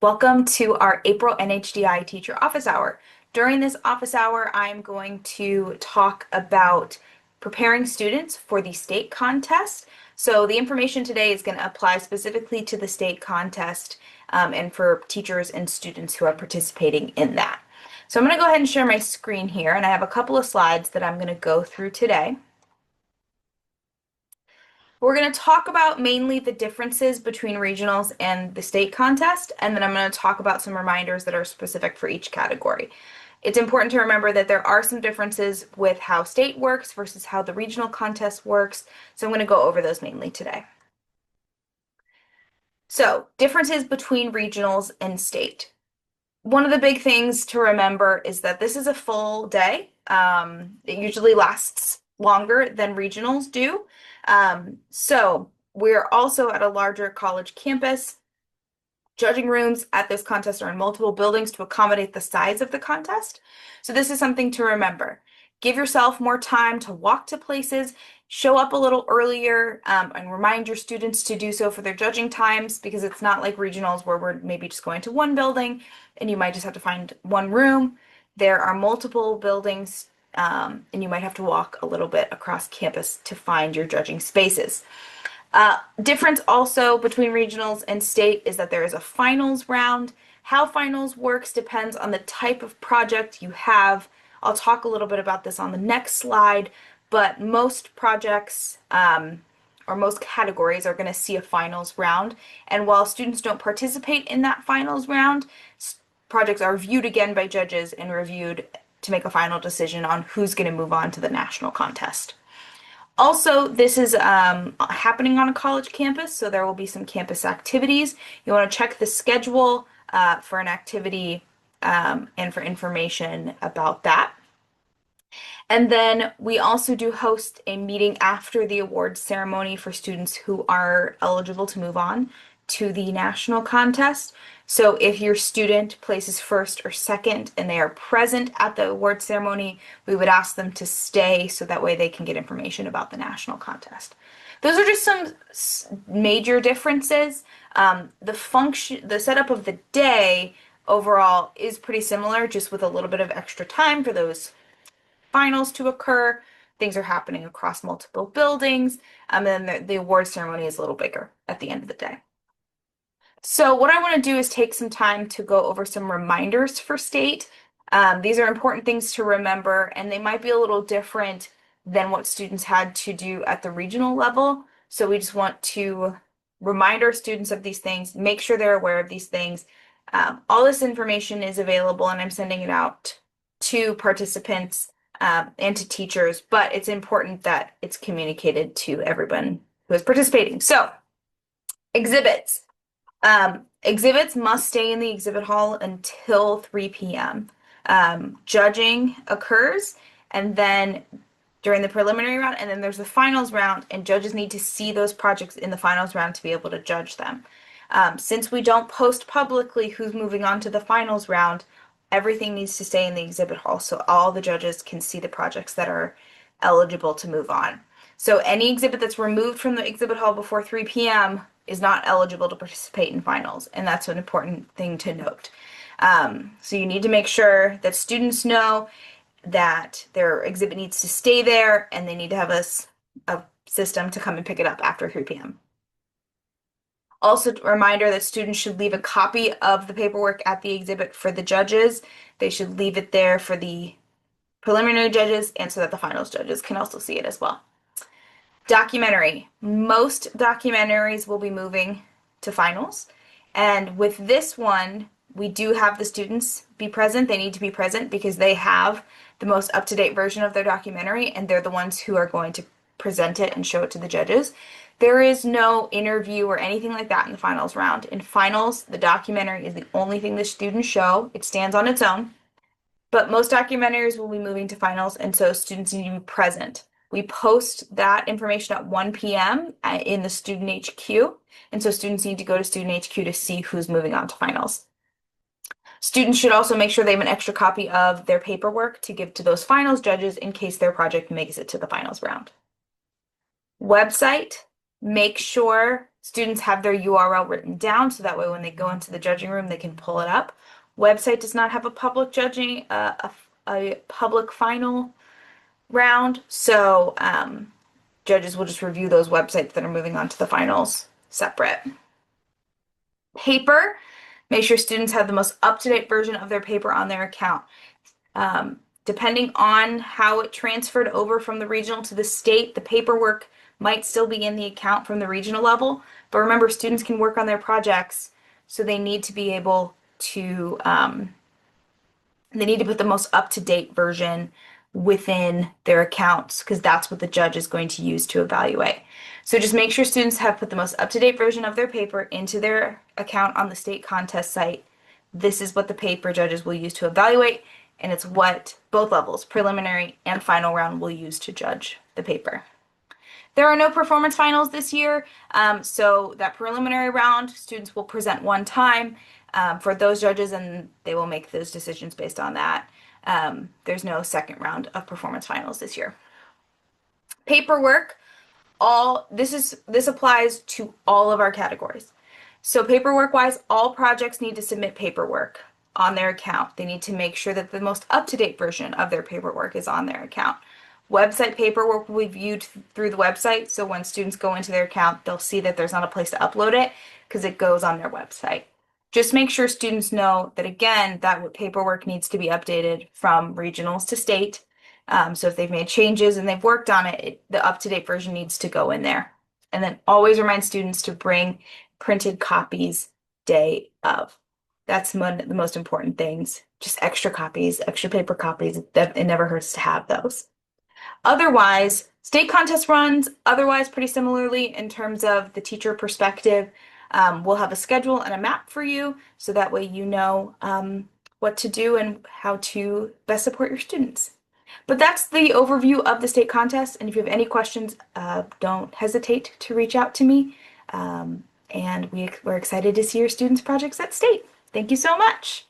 Welcome to our April NHDI Teacher Office Hour. During this office hour, I'm going to talk about preparing students for the state contest. So the information today is going to apply specifically to the state contest and for teachers and students who are participating in that. So I'm going to go ahead and share my screen here, and I have a couple of slides that I'm going to go through today. We're going to talk about mainly the differences between regionals and the state contest, and then I'm going to talk about some reminders that are specific for each category. It's important to remember that there are some differences with how state works versus how the regional contest works, so I'm going to go over those mainly today. So, differences between regionals and state. One of the big things to remember is that this is a full day. It usually lasts longer than regionals do. So we're also at a larger college campus. Judging rooms at this contest are in multiple buildings to accommodate the size of the contest. So this is something to remember. Give yourself more time to walk to places, show up a little earlier, and remind your students to do so for their judging times, because it's not like regionals where we're maybe just going to one building and you might just have to find one room. There are multiple buildings, and you might have to walk a little bit across campus to find your judging spaces. Difference also between regionals and state is that there is a finals round. How finals works depends on the type of project you have. I'll talk a little bit about this on the next slide, but most projects or most categories are going to see a finals round. And while students don't participate in that finals round, projects are viewed again by judges and reviewed to make a final decision on who's going to move on to the national contest. Also, this is happening on a college campus, so there will be some campus activities. You want to check the schedule for an activity and for information about that. And then we also do host a meeting after the awards ceremony for students who are eligible to move on to the national contest. So if your student places first or second and they are present at the award ceremony, we would ask them to stay so that way they can get information about the national contest. Those are just some major differences. The setup of the day overall is pretty similar, just with a little bit of extra time for those finals to occur. Things are happening across multiple buildings, and then the award ceremony is a little bigger at the end of the day. So what I want to do is take some time to go over some reminders for state. These are important things to remember, and they might be a little different than what students had to do at the regional level. So we just want to remind our students of these things, make sure they're aware of these things. All this information is available, and I'm sending it out to participants and to teachers, but it's important that it's communicated to everyone who is participating. So, exhibits. Exhibits must stay in the exhibit hall until 3 p.m. Judging occurs, and then during the preliminary round, and then there's the finals round, and judges need to see those projects in the finals round to be able to judge them. Since we don't post publicly who's moving on to the finals round, everything needs to stay in the exhibit hall so all the judges can see the projects that are eligible to move on. So any exhibit that's removed from the exhibit hall before 3 p.m. is not eligible to participate in finals, and that's an important thing to note. So you need to make sure that students know that their exhibit needs to stay there, and they need to have a system to come and pick it up after 3 p.m. Also, a reminder that students should leave a copy of the paperwork at the exhibit for the judges. They should leave it there for the preliminary judges and so that the finals judges can also see it as well. Documentary. Most documentaries will be moving to finals. And with this one, we do have the students be present. They need to be present because they have the most up-to-date version of their documentary, and they're the ones who are going to present it and show it to the judges. There is no interview or anything like that in the finals round. In finals, the documentary is the only thing the students show. It stands on its own. But most documentaries will be moving to finals, and so students need to be present. We post that information at 1 p.m. in the student HQ, and so students need to go to student HQ to see who's moving on to finals. Students should also make sure they have an extra copy of their paperwork to give to those finals judges in case their project makes it to the finals round. Website. Make sure Students have their URL written down so that way when they go into the judging room, they can pull it up. Website does not have a public judging, a public final round, so judges will just review those websites that are moving on to the finals separate. Paper, make sure students have the most up-to-date version of their paper on their account. Depending on how it transferred over from the regional to the state, the paperwork might still be in the account from the regional level. But remember, students can work on their projects, so they need to be able to, they need to put the most up-to-date version within their accounts because that's what the judge is going to use to evaluate. So just make sure students have put the most up-to-date version of their paper into their account on the state contest site. This is what the paper judges will use to evaluate, and it's what both levels, preliminary and final round, will use to judge the paper. There are no performance finals this year, so that preliminary round, students will present one time for those judges, and they will make those decisions based on that. There's no second round of performance finals this year. Paperwork, this applies to all of our categories. So paperwork wise, all projects need to submit paperwork on their account. They need to make sure that the most up-to-date version of their paperwork is on their account. Website paperwork will be viewed through the website, so when students go into their account, they'll see that there's not a place to upload it because it goes on their website. Just make sure students know that, again, that paperwork needs to be updated from regionals to state. So if they've made changes and they've worked on it, the up-to-date version needs to go in there. And then always remind students to bring printed copies day of. That's one of the most important things. Just extra copies, extra paper copies. It never hurts to have those. Otherwise, state contest runs, otherwise pretty similarly in terms of the teacher perspective. We'll have a schedule and a map for you so that way you know what to do and how to best support your students. But that's the overview of the state contest, and if you have any questions, don't hesitate to reach out to me. And we're excited to see your students' projects at state. Thank you so much.